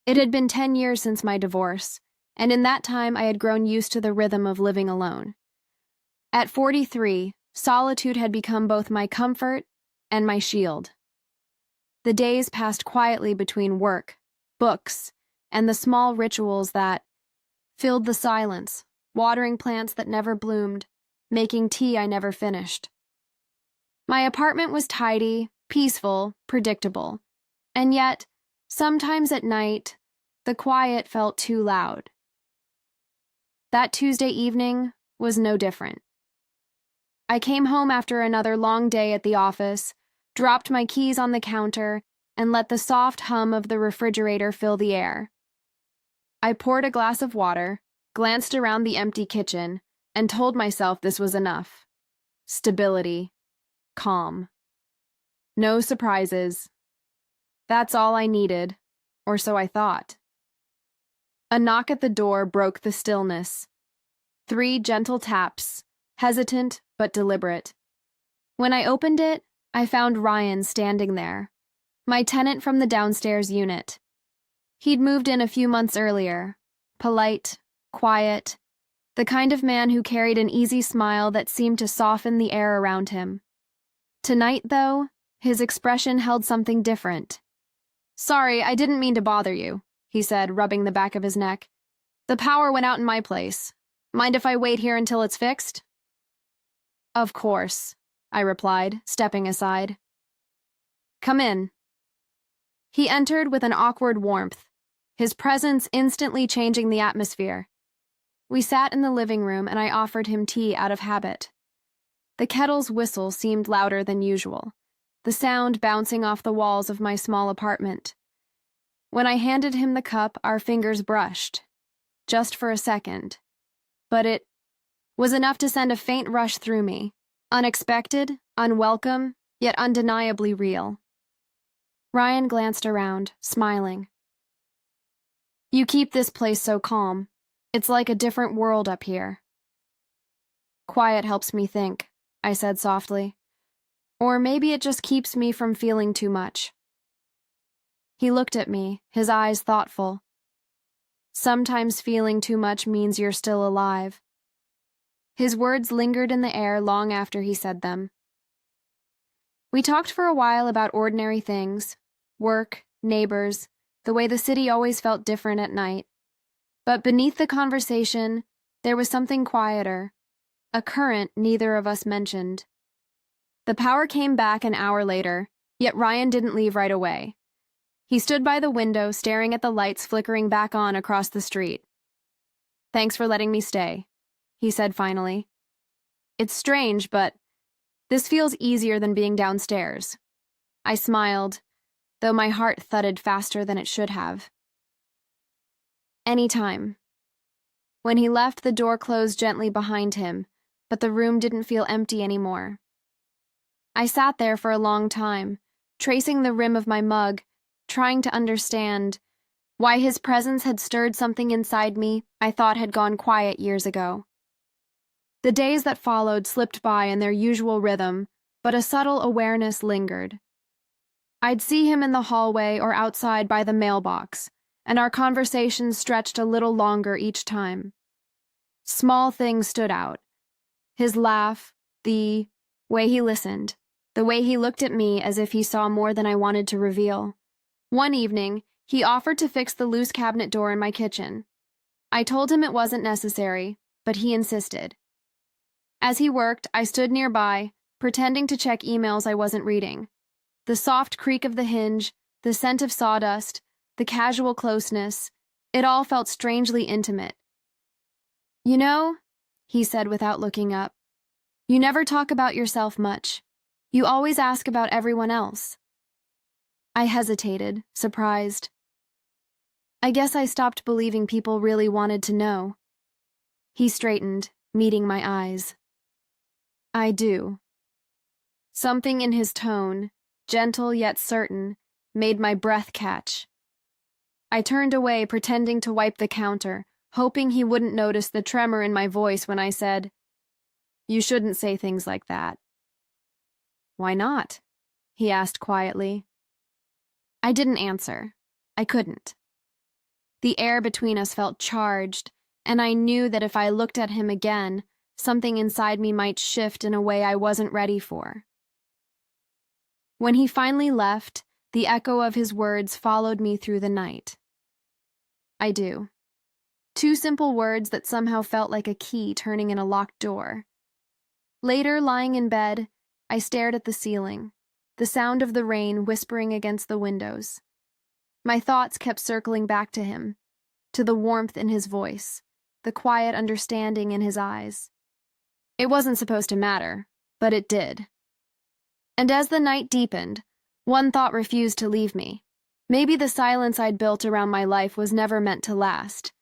It had been 10 years since my divorce, and in that time I had grown used to the rhythm of living alone. At 43, solitude had become both my comfort and my shield. The days passed quietly between work, books, and the small rituals that filled the silence, watering plants that never bloomed, making tea I never finished. My apartment was tidy, peaceful, predictable, and yet, sometimes at night, the quiet felt too loud. That Tuesday evening was no different. I came home after another long day at the office, dropped my keys on the counter, and let the soft hum of the refrigerator fill the air. I poured a glass of water, glanced around the empty kitchen, and told myself this was enough. Stability. Calm. No surprises. That's all I needed, or so I thought. A knock at the door broke the stillness. 3 gentle taps, hesitant but deliberate. When I opened it, I found Ryan standing there, my tenant from the downstairs unit. He'd moved in a few months earlier, polite, quiet, the kind of man who carried an easy smile that seemed to soften the air around him. Tonight, though, his expression held something different. "Sorry, I didn't mean to bother you," he said, rubbing the back of his neck. "The power went out in my place. Mind if I wait here until it's fixed?" "Of course," I replied, stepping aside. "Come in." He entered with an awkward warmth, his presence instantly changing the atmosphere. We sat in the living room and I offered him tea out of habit. The kettle's whistle seemed louder than usual, the sound bouncing off the walls of my small apartment. When I handed him the cup, our fingers brushed, just for a second. But it was enough to send a faint rush through me, unexpected, unwelcome, yet undeniably real. Ryan glanced around, smiling. "You keep this place so calm. It's like a different world up here." "Quiet helps me think," I said softly. "Or maybe it just keeps me from feeling too much." He looked at me, his eyes thoughtful. "Sometimes feeling too much means you're still alive." His words lingered in the air long after he said them. We talked for a while about ordinary things, work, neighbors, the way the city always felt different at night. But beneath the conversation, there was something quieter, a current neither of us mentioned. The power came back an hour later, yet Ryan didn't leave right away. He stood by the window, staring at the lights flickering back on across the street. "Thanks for letting me stay," he said finally. "It's strange, but this feels easier than being downstairs." I smiled, though my heart thudded faster than it should have. "Anytime." When he left, the door closed gently behind him, but the room didn't feel empty anymore. I sat there for a long time, tracing the rim of my mug, trying to understand why his presence had stirred something inside me I thought had gone quiet years ago. The days that followed slipped by in their usual rhythm, but a subtle awareness lingered. I'd see him in the hallway or outside by the mailbox, and our conversations stretched a little longer each time. Small things stood out. His laugh, the way he listened, the way he looked at me as if he saw more than I wanted to reveal. One evening, he offered to fix the loose cabinet door in my kitchen. I told him it wasn't necessary, but he insisted. As he worked, I stood nearby, pretending to check emails I wasn't reading. The soft creak of the hinge, the scent of sawdust, the casual closeness, it all felt strangely intimate. "You know," he said without looking up, "you never talk about yourself much. You always ask about everyone else." I hesitated, surprised. I guess I stopped believing people really wanted to know. He straightened, meeting my eyes. "I do." Something in his tone, gentle yet certain, made my breath catch. I turned away, pretending to wipe the counter, hoping he wouldn't notice the tremor in my voice when I said, "You shouldn't say things like that." "Why not?" he asked quietly. I didn't answer. I couldn't. The air between us felt charged, and I knew that if I looked at him again, something inside me might shift in a way I wasn't ready for. When he finally left, the echo of his words followed me through the night. I do. Two simple words that somehow felt like a key turning in a locked door. Later, lying in bed, I stared at the ceiling, the sound of the rain whispering against the windows. My thoughts kept circling back to him, to the warmth in his voice, the quiet understanding in his eyes. It wasn't supposed to matter, but it did. And as the night deepened, one thought refused to leave me. Maybe the silence I'd built around my life was never meant to last.